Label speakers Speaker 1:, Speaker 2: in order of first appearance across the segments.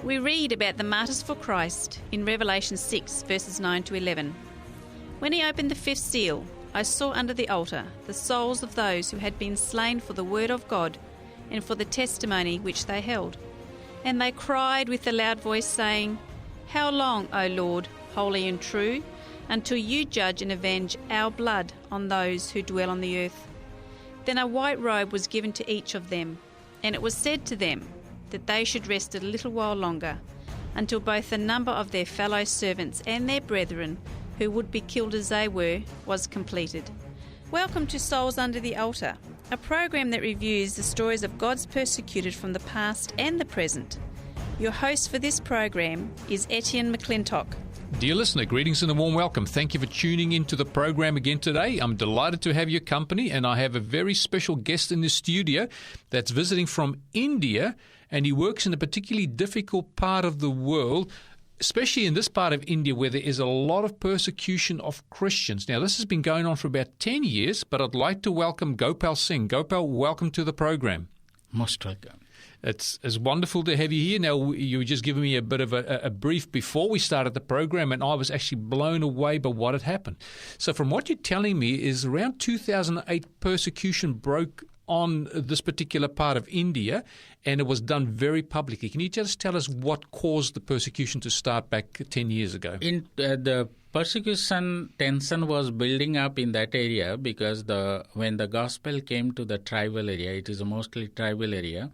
Speaker 1: We read about the martyrs for Christ in Revelation 6, verses 9 to 11. When he opened the fifth seal, I saw under the altar the souls of those who had been slain for the word of God and for the testimony which they held. And they cried with a loud voice, saying, How long, O Lord, holy and true, until you judge and avenge our blood on those who dwell on the earth? Then a white robe was given to each of them, and it was said to them that they should rest a little while longer, until both the number of their fellow servants and their brethren, who would be killed as they were, was completed. Welcome to Souls Under the Altar, a program that reviews the stories of God's persecuted from the past and the present. Your host for this program is Etienne McClintock.
Speaker 2: Dear listener, greetings and a warm welcome. Thank you for tuning into the program again today. I'm delighted to have your company, and I have a very special guest in the studio that's visiting from India, and he works in a particularly difficult part of the world, especially in this part of India where there is a lot of persecution of Christians. Now, this has been going on for about 10 years, but I'd like to welcome Gopal Singh. Gopal, welcome to the program.
Speaker 3: Most welcome.
Speaker 2: It's wonderful to have you here. Now, you were just giving me a bit of a brief before we started the program, and I was actually blown away by what had happened. So from what you're telling me is around 2008, persecution broke on this particular part of India, and it was done very publicly. Can you just tell us what caused the persecution to start back 10 years ago?
Speaker 3: The persecution tension was building up in that area because when the gospel came to the tribal area, it is a mostly tribal area,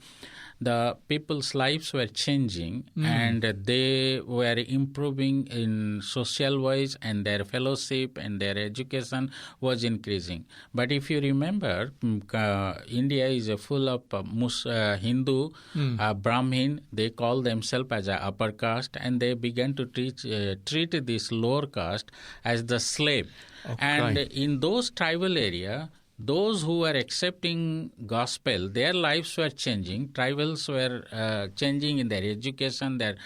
Speaker 3: the people's lives were changing and they were improving in social wise, and their fellowship and their education was increasing. But if you remember, India is full of Hindu, Brahmin. They call themselves as a upper caste, and they began to treat this lower caste as the slave. Okay. And in those tribal area, those who were accepting gospel, their lives were changing. Tribals were changing in their education, their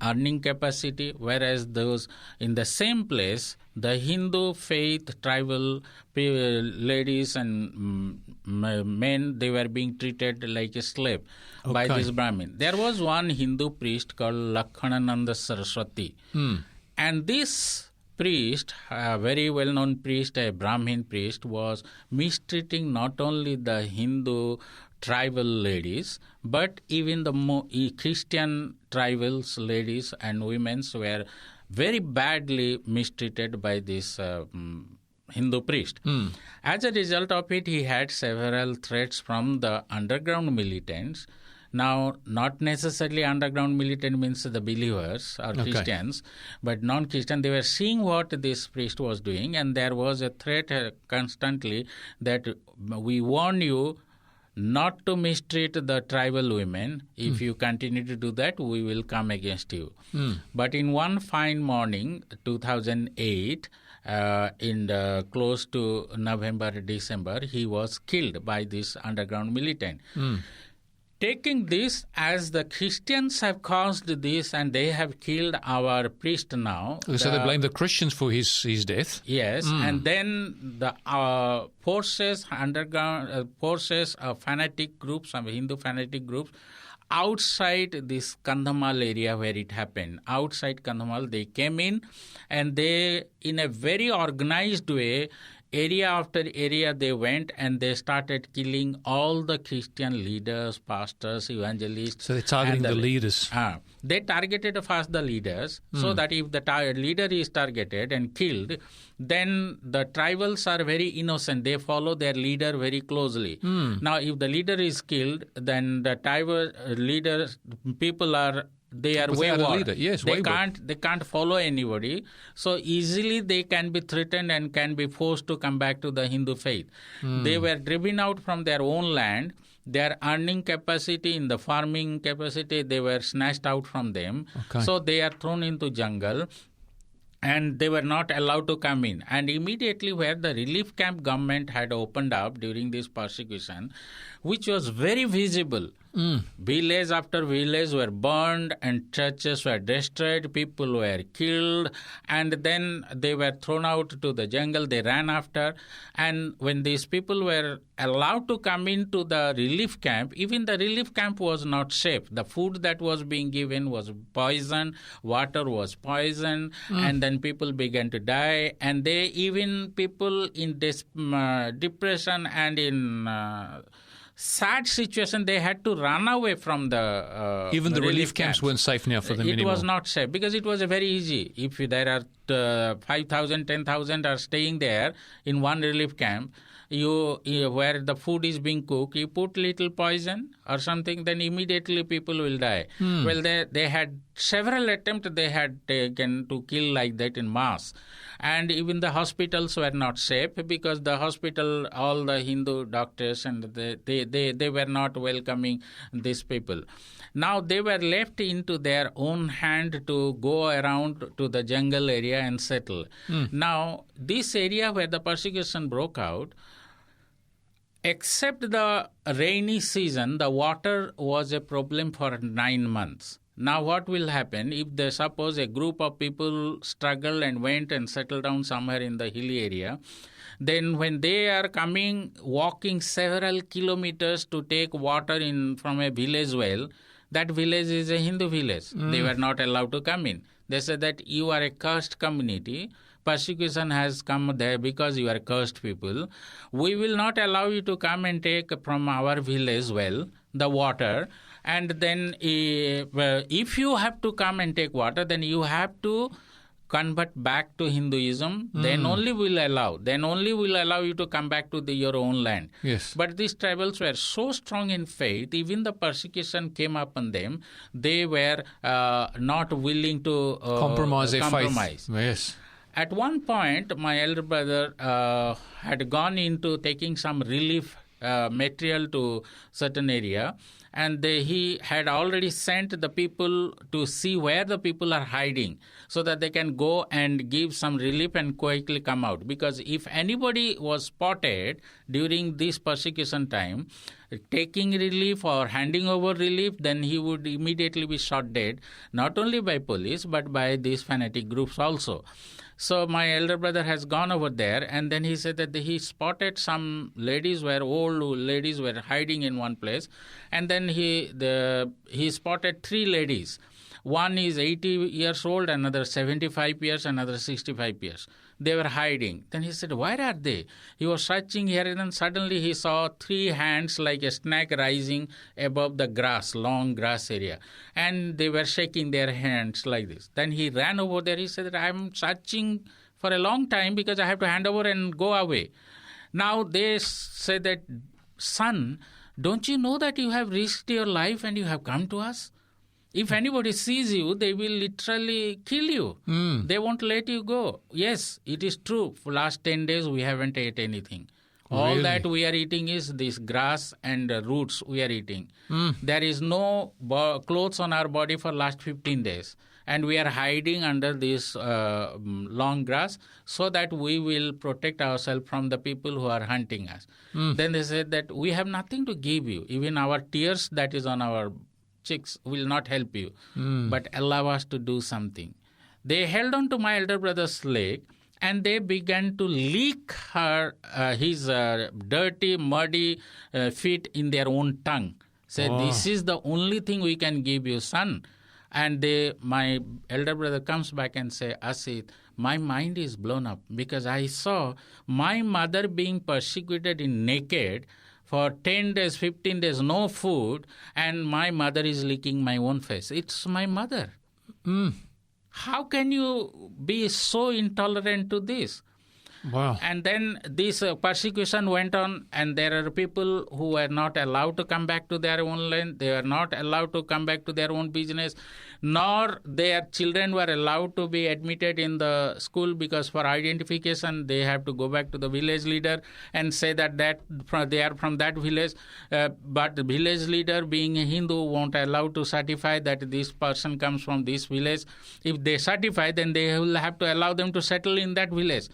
Speaker 3: earning capacity, whereas those in the same place, the Hindu faith tribal ladies and men, they were being treated like a slave by this Brahmin. There was one Hindu priest called Lakhanananda Saraswati, and this priest, a very well-known priest, a Brahmin priest, was mistreating not only the Hindu tribal ladies, but even the Christian tribals ladies and women were very badly mistreated by this Hindu priest. As a result of it, he had several threats from the underground militants. Now, not necessarily underground militant means the believers or Christians, but non-Christian. They were seeing what this priest was doing, and there was a threat constantly that we warn you not to mistreat the tribal women. If you continue to do that, we will come against you. But in one fine morning, 2008, close to November, December, he was killed by this underground militant. Taking this as the Christians have caused this and they have killed our priest now.
Speaker 2: So they blame the Christians for his death?
Speaker 3: Yes, and then the underground forces of fanatic groups, some Hindu fanatic groups, outside this Kandhamal area where it happened. Outside Kandhamal, they came in and they, in a very organized way, area after area they went and they started killing all the Christian leaders, pastors, evangelists.
Speaker 2: So they're targeting the leaders.
Speaker 3: They targeted first the leaders so that if the leader is targeted and killed, then the tribals are very innocent. They follow their leader very closely. Now, if the leader is killed, then the tribal leaders, people are... They are wayward.
Speaker 2: Yes,
Speaker 3: they can't follow anybody. So easily they can be threatened and can be forced to come back to the Hindu faith. They were driven out from their own land. Their earning capacity, in the farming capacity, they were snatched out from them. So they are thrown into jungle. And they were not allowed to come in. And immediately where the relief camp government had opened up during this persecution, which was very visible, Village after village were burned and churches were destroyed. People were killed, and then they were thrown out to the jungle. They ran after, and when these people were allowed to come into the relief camp, even the relief camp was not safe. The food that was being given was poison, water was poison, and then people began to die. And people in depression and in sad situation, they had to run away from the
Speaker 2: even the relief camps weren't safe now for them anymore.
Speaker 3: It was not safe because it was very easy. If there are 5,000, 10,000 are staying there in one relief camp, you where the food is being cooked, you put little poison or something, then immediately people will die. Well, they had several attempts they had taken to kill like that in mass. And even the hospitals were not safe because the hospital, all the Hindu doctors, and they were not welcoming these people. Now they were left into their own hand to go around to the jungle area and settle. Now, this area where the persecution broke out, except the rainy season, the water was a problem for 9 months. Now what will happen if suppose a group of people struggled and went and settled down somewhere in the hilly area, then when they are walking several kilometers to take water from a village well, that village is a Hindu village. They were not allowed to come in. They said that you are a cursed community. Persecution has come there because you are cursed people. We will not allow you to come and take from our village well the water. And then if you have to come and take water, then you have to convert back to Hinduism. Then only we'll allow you to come back to your own land.
Speaker 2: Yes.
Speaker 3: But these tribals were so strong in faith, even the persecution came upon them, they were not willing to
Speaker 2: compromise their faith. Yes.
Speaker 3: At one point, my elder brother had gone into taking some relief material to certain area, and he had already sent the people to see where the people are hiding so that they can go and give some relief and quickly come out. Because if anybody was spotted during this persecution time, taking relief or handing over relief, then he would immediately be shot dead, not only by police but by these fanatic groups also. So my elder brother has gone over there, and then he said that he spotted some old ladies were hiding in one place, and then he spotted 3 ladies. One is 80 years old, another 75 years, another 65 years. They were hiding. Then he said, where are they? He was searching here, and then suddenly he saw 3 hands like a snake rising above the grass, long grass area. And they were shaking their hands like this. Then he ran over there. He said, I'm searching for a long time because I have to hand over and go away. Now they said that, son, don't you know that you have risked your life and you have come to us? If anybody sees you, they will literally kill you. They won't let you go. Yes, it is true. For last 10 days, we haven't ate anything. All
Speaker 2: Really?
Speaker 3: that we are eating is this grass and roots we are eating. There is no clothes on our body for last 15 days. And we are hiding under this long grass so that we will protect ourselves from the people who are hunting us. Then they said that we have nothing to give you. Even our tears that is on our chicks will not help you, but allow us to do something. They held on to my elder brother's leg, and they began to lick his dirty, muddy feet in their own tongue. Said, this is the only thing we can give you, son. And my elder brother comes back and say, Asit, my mind is blown up because I saw my mother being persecuted in naked for 10 days, 15 days, no food, and my mother is licking my own face. It's my mother. How can you be so intolerant to this?
Speaker 2: Wow.
Speaker 3: And then this persecution went on, and there are people who were not allowed to come back to their own land. They were not allowed to come back to their own business, nor their children were allowed to be admitted in the school because for identification they have to go back to the village leader and say that they are from that village. But the village leader, being a Hindu, won't allow to certify that this person comes from this village. If they certify, then they will have to allow them to settle in that village.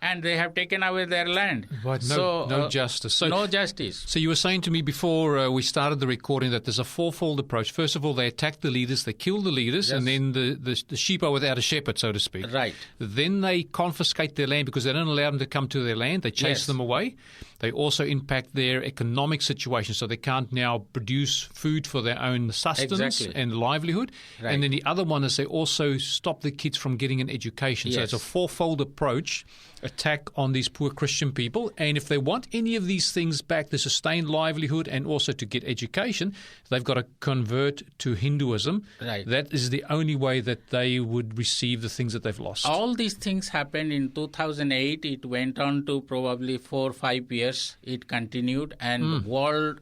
Speaker 3: and they have taken away their land.
Speaker 2: Right, no justice. So,
Speaker 3: no justice.
Speaker 2: So you were saying to me before we started the recording that there's a fourfold approach. First of all, they attack the leaders, they kill the leaders, and then the sheep are without a shepherd, so to speak.
Speaker 3: Right.
Speaker 2: Then they confiscate their land because they don't allow them to come to their land. They chase them away. They also impact their economic situation, so they can't now produce food for their own sustenance and livelihood. Right. And then the other one is they also stop the kids from getting an education. So it's a fourfold approach, attack on these poor Christian people. And if they want any of these things back, the sustained livelihood and also to get education, they've got to convert to Hinduism.
Speaker 3: Right.
Speaker 2: That is the only way that they would receive the things that they've lost.
Speaker 3: All these things happened in 2008. It went on to probably 4 or 5 years. It continued, and the world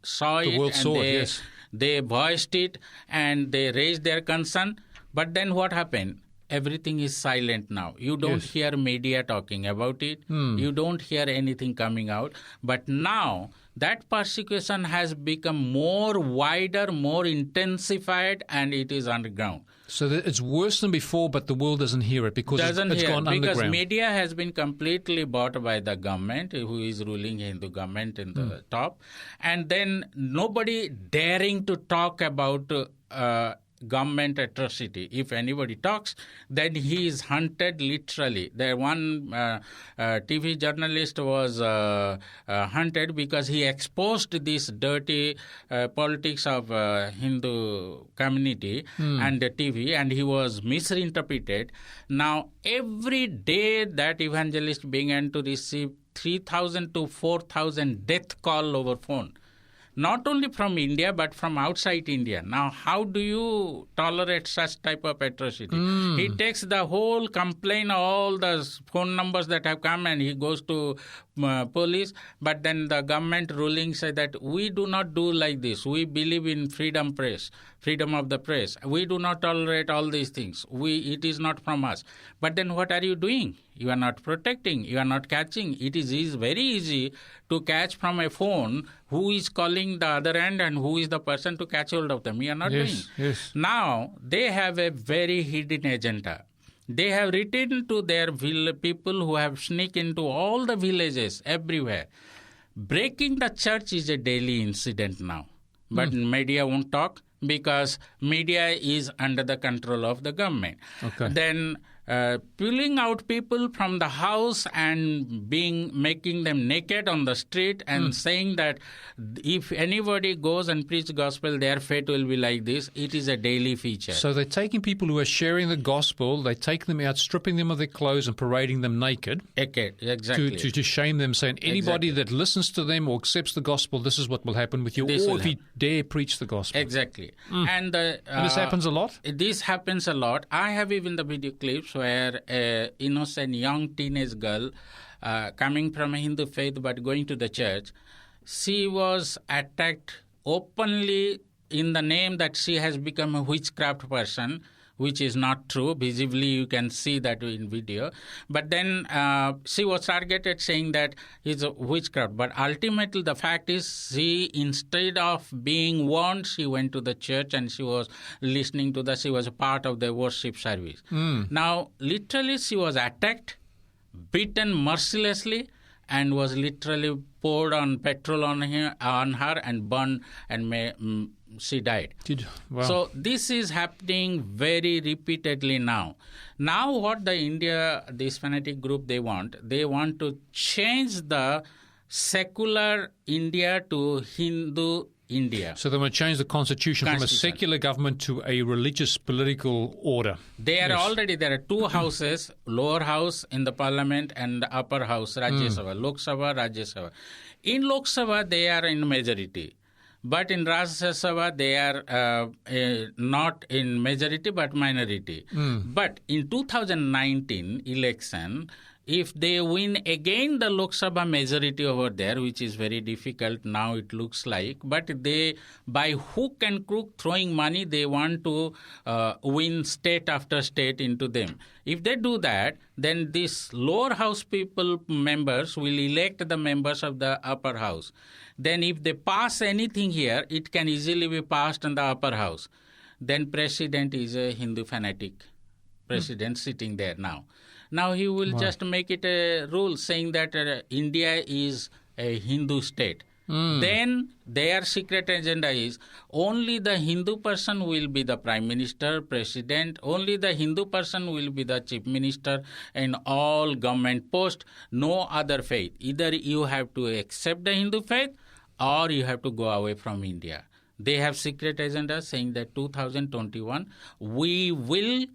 Speaker 3: saw it, and they voiced it, and they raised their concern. But then what happened? Everything is silent now. You don't hear media talking about it. You don't hear anything coming out. But now that persecution has become more wider, more intensified, and it is underground.
Speaker 2: So it's worse than before, but the world doesn't hear it because it's gone underground.
Speaker 3: Because media has been completely bought by the government, who is ruling Hindu government in the top. And then nobody daring to talk about government atrocity. If anybody talks, then he is hunted literally. There one TV journalist was hunted because he exposed this dirty politics of Hindu community and the TV, and he was misinterpreted. Now, every day that evangelist began to receive 3,000 to 4,000 death call over phone. Not only from India, but from outside India. Now, how do you tolerate such type of atrocity? He takes the whole complaint, all the phone numbers that have come, and he goes to police. But then the government ruling say that we do not do like this. We believe in freedom of the press. We do not tolerate all these things. It is not from us. But then what are you doing? You are not protecting. You are not catching. It is very easy to catch from a phone who is calling the other end and who is the person to catch hold of them. You are not doing.
Speaker 2: Yes.
Speaker 3: Now, they have a very hidden agenda. They have written to their people who have sneaked into all the villages everywhere. Breaking the church is a daily incident now. But media won't talk because media is under the control of the government.
Speaker 2: Okay.
Speaker 3: Then pulling out people from the house and making them naked on the street and saying that if anybody goes and preach the gospel, their fate will be like this. It is a daily feature.
Speaker 2: So they're taking people who are sharing the gospel, they take them out, stripping them of their clothes and parading them naked.
Speaker 3: Okay, exactly.
Speaker 2: To shame them, saying anybody that listens to them or accepts the gospel, this is what will happen with you, or if you dare preach the gospel.
Speaker 3: Exactly. And
Speaker 2: this happens a lot?
Speaker 3: This happens a lot. I have even the video clips where an innocent young teenage girl coming from a Hindu faith but going to the church, she was attacked openly in the name that she has become a witchcraft person, which is not true. Visibly, you can see that in video. But then she was targeted saying that it's a witchcraft. But ultimately, the fact is she, instead of being warned, she went to the church and she was listening to she was a part of the worship service. Now, literally, she was attacked, beaten mercilessly, and was literally poured on petrol on her and burned, and she died.
Speaker 2: Wow.
Speaker 3: So this is happening very repeatedly now. Now what this fanatic group, they want to change the secular India to Hindu India.
Speaker 2: So they want to change the constitution from a secular government to a religious political order.
Speaker 3: There are two houses, lower house in the parliament and the upper house, Rajya Sabha, Lok Sabha, Rajya Sabha. In Lok Sabha, they are in majority. But in Rajya Sabha, they are not in majority but minority. But in 2019 election, if they win again the Lok Sabha majority over there, which is very difficult now it looks like, but they, by hook and crook, throwing money, they want to win state after state into them. If they do that, then these lower house members will elect the members of the upper house. Then if they pass anything here, it can easily be passed in the upper house. Then president is a Hindu fanatic president sitting there now. Now he will just make it a rule saying that India is a Hindu state. Then their secret agenda is only the Hindu person will be the prime minister, president, only the Hindu person will be the chief minister in all government posts, no other faith. Either you have to accept the Hindu faith or you have to go away from India. They have secret agenda saying that 2021 we will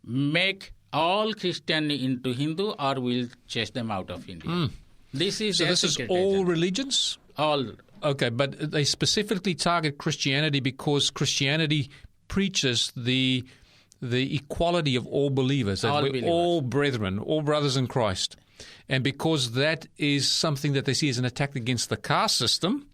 Speaker 3: make all Christian into Hindu or we'll chase them out of India. This is
Speaker 2: So this is all
Speaker 3: agenda.
Speaker 2: religions?
Speaker 3: All.
Speaker 2: Okay, but they specifically target Christianity because Christianity preaches the equality of all believers, that
Speaker 3: All
Speaker 2: we're
Speaker 3: believers.
Speaker 2: all brethren, all brothers in Christ. And because that is something that they see as an attack against the caste system,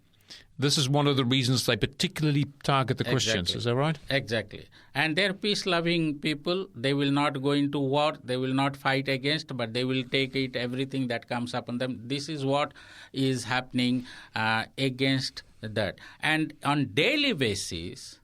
Speaker 2: this is one of the reasons they particularly target the Christians.
Speaker 3: Exactly.
Speaker 2: Is that right?
Speaker 3: Exactly. And they're peace-loving people. They will not go into war. They will not fight against, but they will take it, everything that comes upon them. This is what is happening against that. And on daily basis,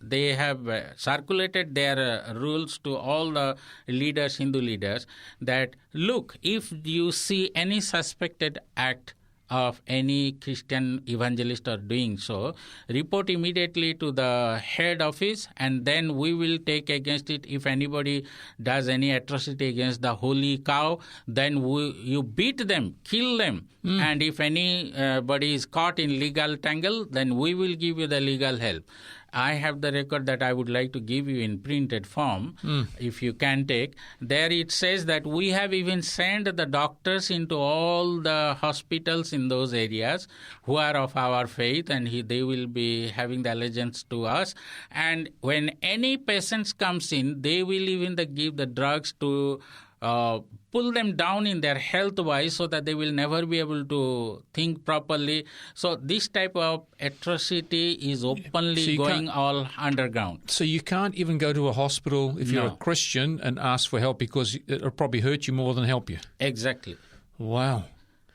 Speaker 3: they have circulated their rules to all the leaders, Hindu leaders, that, look, if you see any suspected act of any Christian evangelist or doing so, report immediately to the head office, and then we will take against it. If anybody does any atrocity against the holy cow, then you beat them, kill them. And if anybody is caught in legal tangle, then we will give you the legal help. I have the record that I would like to give you in printed form, if you can take. There it says that we have even sent the doctors into all the hospitals in those areas who are of our faith, and they will be having the allegiance to us. And when any patients comes in, they will even give the drugs to pull them down in their health-wise so that they will never be able to think properly. So this type of atrocity is openly going all underground.
Speaker 2: So you can't even go to a hospital if you're a Christian and ask for help because it'll probably hurt you more than help you.
Speaker 3: Exactly.
Speaker 2: Wow.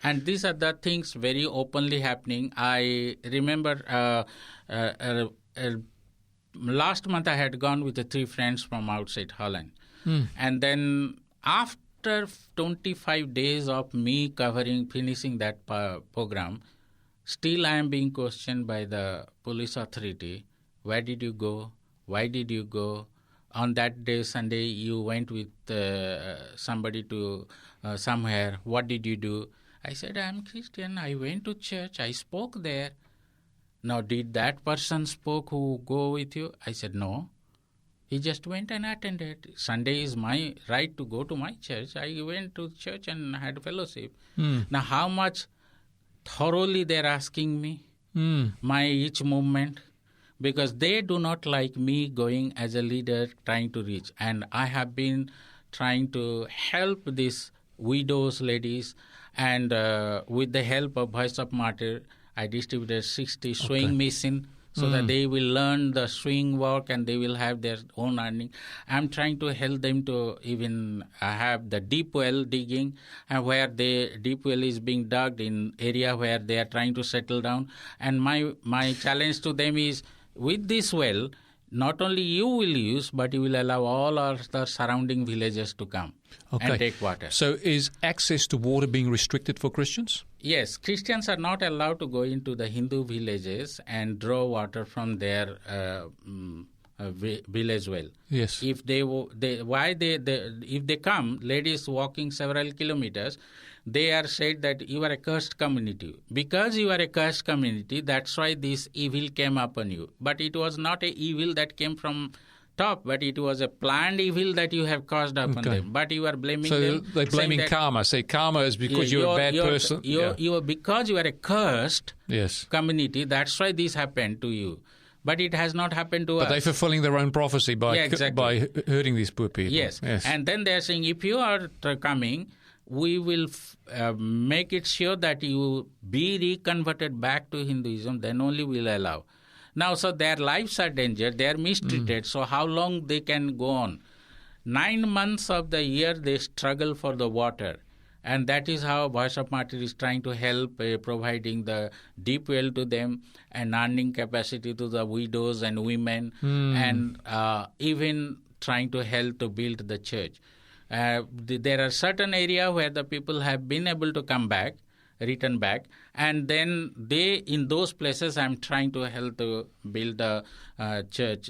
Speaker 3: And these are the things very openly happening. I remember last month I had gone with the 3 friends from outside Holland. And then after 25 days of me finishing that program, still I am being questioned by the police authority. Where did you go? Why did you go? On that day, Sunday, you went with somebody to somewhere. What did you do? I said, I'm Christian. I went to church. I spoke there. Now, did that person spoke who go with you? I said, no. He just went and attended. Sunday is my right to go to my church. I went to church and had fellowship. Now, how much thoroughly they're asking me, my each movement, because they do not like me going as a leader trying to reach. And I have been trying to help these widows, ladies, and with the help of Voice of Martyr, I distributed 60 sewing machine so that they will learn the sewing work and they will have their own earning. I'm trying to help them to even have the deep well digging, and where the deep well is being dug in area where they are trying to settle down. And my challenge to them is, with this well, not only you will use, but you will allow all the surrounding villages to come and take water.
Speaker 2: So is access to water being restricted for Christians?
Speaker 3: Yes, Christians are not allowed to go into the Hindu villages and draw water from their village well.
Speaker 2: Yes.
Speaker 3: If if they come, ladies walking several kilometers, they are said that you are a cursed community. Because you are a cursed community, that's why this evil came upon you. But it was not an evil that came from top, but it was a planned evil that you have caused upon them. But you are blaming them.
Speaker 2: So they're blaming karma. Say karma is because you're a bad person.
Speaker 3: Because you are a cursed
Speaker 2: yes.
Speaker 3: community, that's why this happened to you. But it has not happened to us.
Speaker 2: But they're fulfilling their own prophecy by hurting these poor people.
Speaker 3: Yes. And then they're saying, if you are coming, we will make it sure that you be reconverted back to Hinduism, then only we'll allow. Now, so their lives are endangered, they are mistreated, so how long they can go on? 9 months of the year they struggle for the water. And that is how Voice of Martyr is trying to help, providing the deep well to them and earning capacity to the widows and women, and even trying to help to build the church. There are certain areas where the people have been able to come back, return back, and then in those places I'm trying to help to build a church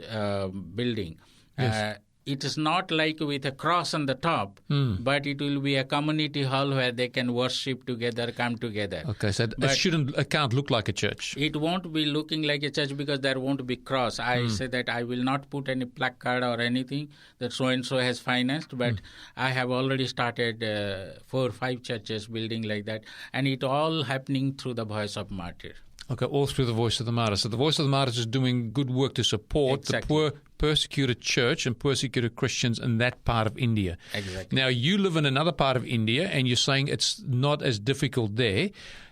Speaker 3: building.
Speaker 2: Yes.
Speaker 3: It is not like with a cross on the top, but it will be a community hall where they can worship together, come together.
Speaker 2: Okay, so it can't look like a church.
Speaker 3: It won't be looking like a church because there won't be cross. I say that I will not put any placard or anything that so-and-so has financed, but I have already started 4 or 5 churches building like that, and it all happening through the Voice of Martyr.
Speaker 2: Okay, all through the Voice of the Martyrs. So the Voice of the Martyrs is doing good work to support the poor, persecuted church and persecuted Christians in that part of India.
Speaker 3: Exactly.
Speaker 2: Now, you live in another part of India, and you're saying it's not as difficult there.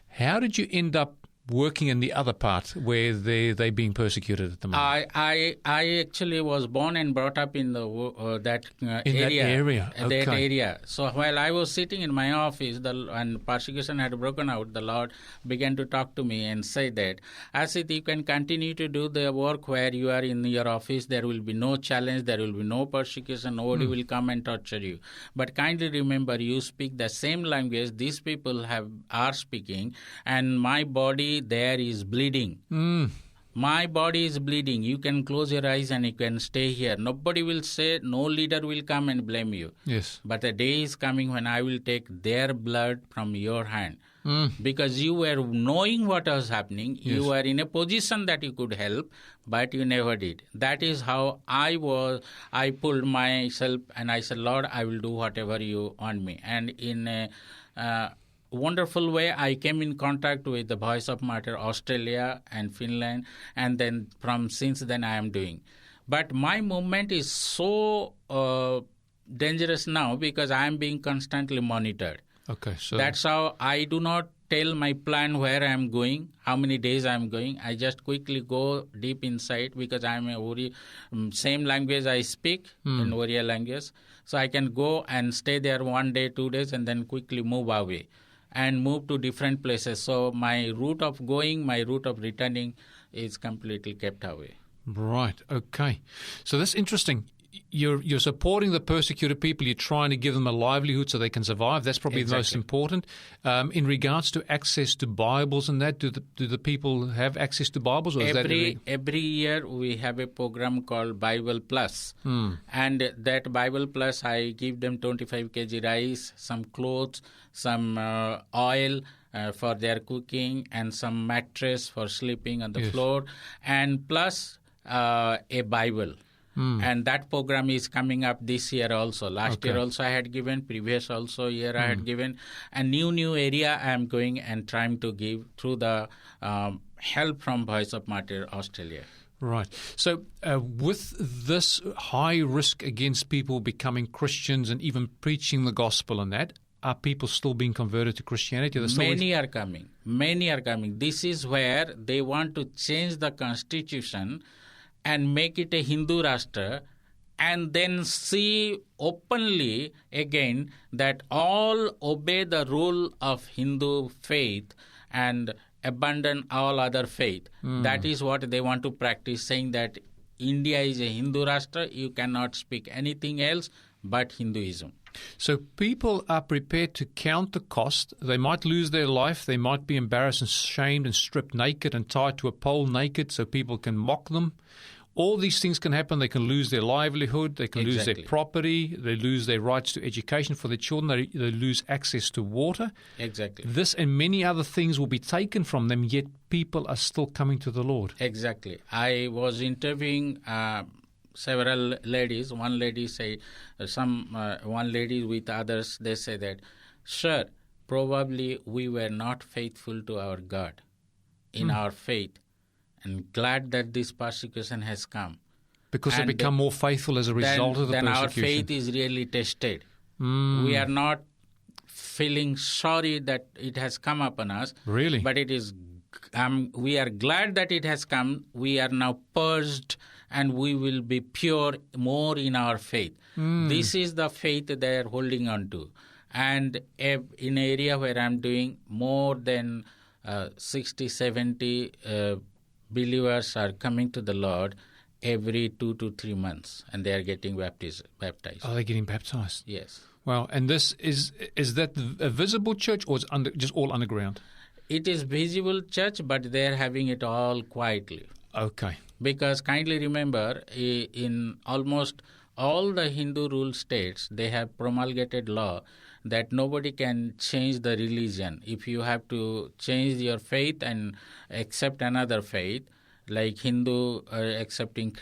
Speaker 2: How did you end up working in the other part where they're being persecuted at the moment?
Speaker 3: I actually was born and brought up in that area.
Speaker 2: Okay.
Speaker 3: That area. So while I was sitting in my office and persecution had broken out, the Lord began to talk to me and say that, Asit, you can continue to do the work where you are in your office. There will be no challenge. There will be no persecution. Nobody will come and torture you. But kindly remember, you speak the same language these people are speaking, and my body there is bleeding. My body is bleeding. You can close your eyes and you can stay here. Nobody will say, no leader will come and blame you.
Speaker 2: Yes.
Speaker 3: But the day is coming when I will take their blood from your hand. Because you were knowing what was happening.
Speaker 2: Yes.
Speaker 3: You were in a position that you could help, but you never did. That is how I was. I pulled myself and I said, Lord, I will do whatever you want me. And in a wonderful way, I came in contact with the Voice of Martyr Australia and Finland, and then since then I am doing. But my movement is so dangerous now because I am being constantly monitored.
Speaker 2: Okay, so
Speaker 3: that's how I do not tell my plan where I am going, how many days I am going. I just quickly go deep inside because I am a same language I speak in Oriya language. So I can go and stay there 1 day, 2 days, and then quickly move away and move to different places. So my route of going, my route of returning is completely kept away.
Speaker 2: Right, okay. So that's interesting. You're supporting the persecuted people. You're trying to give them a livelihood so they can survive. That's probably the most important. In regards to access to Bibles and that, do the people have access to Bibles? Or
Speaker 3: every year we have a program called Bible Plus. And that Bible Plus, I give them 25 kg rice, some clothes, some oil for their cooking, and some mattress for sleeping on the floor, and plus a Bible. And that program is coming up this year also. Last year also I had given, previous also year I had given. A new area I am going and trying to give through the help from Voice of Martyr Australia.
Speaker 2: Right. So with this high risk against people becoming Christians and even preaching the gospel and that, are people still being converted to Christianity?
Speaker 3: Many are coming. This is where they want to change the constitution and make it a Hindu Rashtra, and then see openly again that all obey the rule of Hindu faith and abandon all other faith. That is what they want to practice, saying that India is a Hindu Rashtra, you cannot speak anything else but Hinduism.
Speaker 2: So people are prepared to count the cost. They might lose their life. They might be embarrassed and shamed and stripped naked and tied to a pole naked so people can mock them. All these things can happen. They can lose their livelihood. They can lose their property. They lose their rights to education for their children. They lose access to water.
Speaker 3: Exactly.
Speaker 2: This and many other things will be taken from them, yet people are still coming to the Lord.
Speaker 3: Exactly. I was interviewing several ladies. One lady say, one lady with others, they say that, sir, probably we were not faithful to our God in our faith, and glad that this persecution has come.
Speaker 2: Because they become more faithful as a result of the persecution.
Speaker 3: Then our faith is really tested. We are not feeling sorry that it has come upon us.
Speaker 2: Really?
Speaker 3: But it is. We are glad that it has come. We are now purged, and we will be pure more in our faith. This is the faith they are holding on to. And in an area where I'm doing, more than 60, 70 believers are coming to the Lord every 2 to 3 months, and they are getting baptized.
Speaker 2: Are they getting baptized?
Speaker 3: Yes.
Speaker 2: Wow. And this is that a visible church, or is just all underground?
Speaker 3: It is visible church, but they are having it all quietly.
Speaker 2: Okay.
Speaker 3: Because kindly remember, in almost all the Hindu ruled states, they have promulgated law that nobody can change the religion. If you have to change your faith and accept another faith, like Hindu accepting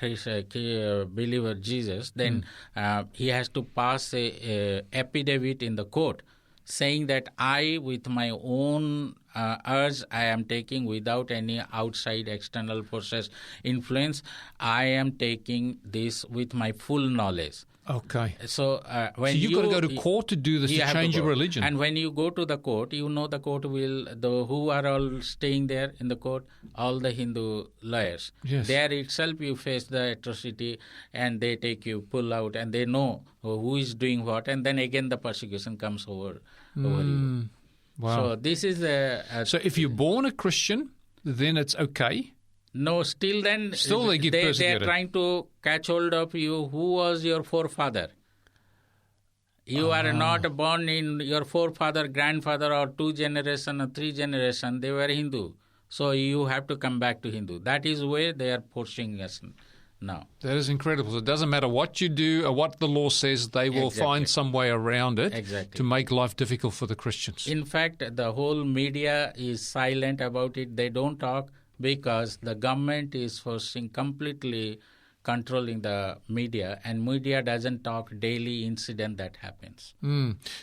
Speaker 3: believer Jesus, then he has to pass a affidavit in the court saying that I, with my own urge, I am taking without any outside external forces influence, I am taking this with my full knowledge.
Speaker 2: Okay.
Speaker 3: So when
Speaker 2: you've got to go to court to do this, to change your religion.
Speaker 3: And when you go to the court, the court will, who are all staying there in the court? All the Hindu lawyers.
Speaker 2: Yes.
Speaker 3: There itself you face the atrocity, and they take you, pull out, and they know who is doing what, and then again the persecution comes over you.
Speaker 2: Wow.
Speaker 3: So this is
Speaker 2: so if you're born a Christian, then it's okay?
Speaker 3: No, still they
Speaker 2: get persecuted.
Speaker 3: They are trying to catch hold of you. Who was your forefather? You are not born in your forefather, grandfather, or 2 generations or 3 generations. They were Hindu. So you have to come back to Hindu. That is why they are forcing us now.
Speaker 2: That is incredible. So it doesn't matter what you do or what the law says, they will find some way around it to make life difficult for the Christians.
Speaker 3: In fact, the whole media is silent about it. They don't talk because the government is completely controlling the media, and media doesn't talk daily incident that happens.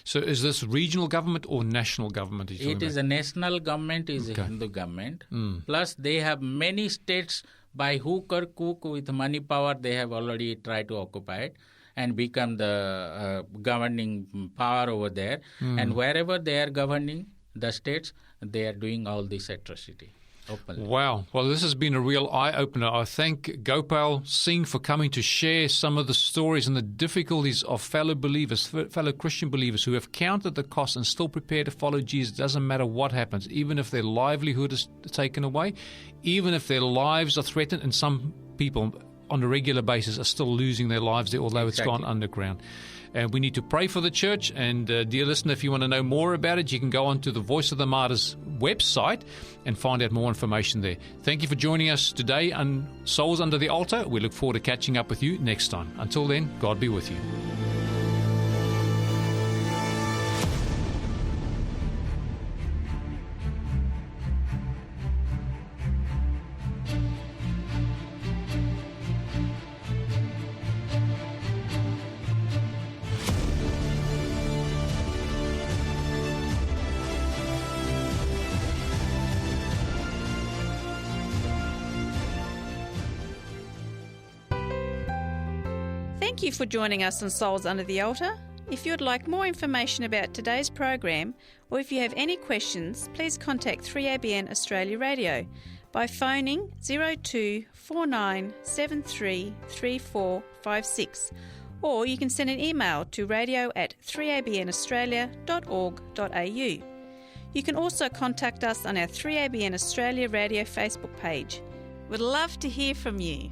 Speaker 2: So is this regional government or national government?
Speaker 3: It is a national government, is a Hindu government. Plus they have many states by hook or crook with money power. They have already tried to occupy it and become the governing power over there. And wherever they are governing the states, they are doing all this atrocity openly.
Speaker 2: Wow. Well, this has been a real eye-opener. I thank Gopal Singh for coming to share some of the stories and the difficulties of fellow believers, fellow Christian believers who have counted the cost and still prepared to follow Jesus. It doesn't matter what happens, even if their livelihood is taken away, even if their lives are threatened, and some people on a regular basis are still losing their lives there, although it's gone underground. And we need to pray for the church. And dear listener, if you want to know more about it, you can go on to the Voice of the Martyrs website and find out more information there. Thank you for joining us today on Souls Under the Altar. We look forward to catching up with you next time. Until then, God be with you.
Speaker 1: Thank you for joining us on Souls Under the Altar. If you would like more information about today's program, or if you have any questions, please contact 3ABN Australia Radio by phoning 0249733456, or you can send an email to radio@3abnaustralia.org.au. You can also contact us on our 3ABN Australia Radio Facebook page. We'd love to hear from you.